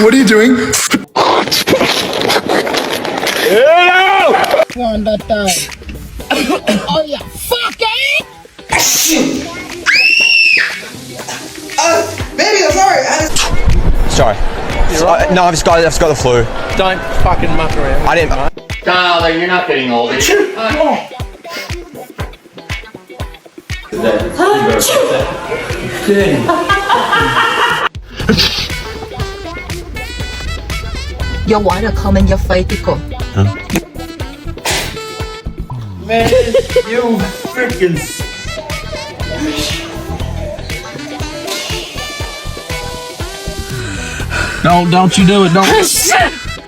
What are you doing? One that time. Oh yeah, fuck it! Baby, I'm sorry. Sorry. No, I've just got the flu. Don't fucking muck around. I didn't. Darling, you're not getting old. Your water come in your face, Tico. Man, you freaking. Don't you do it. Don't.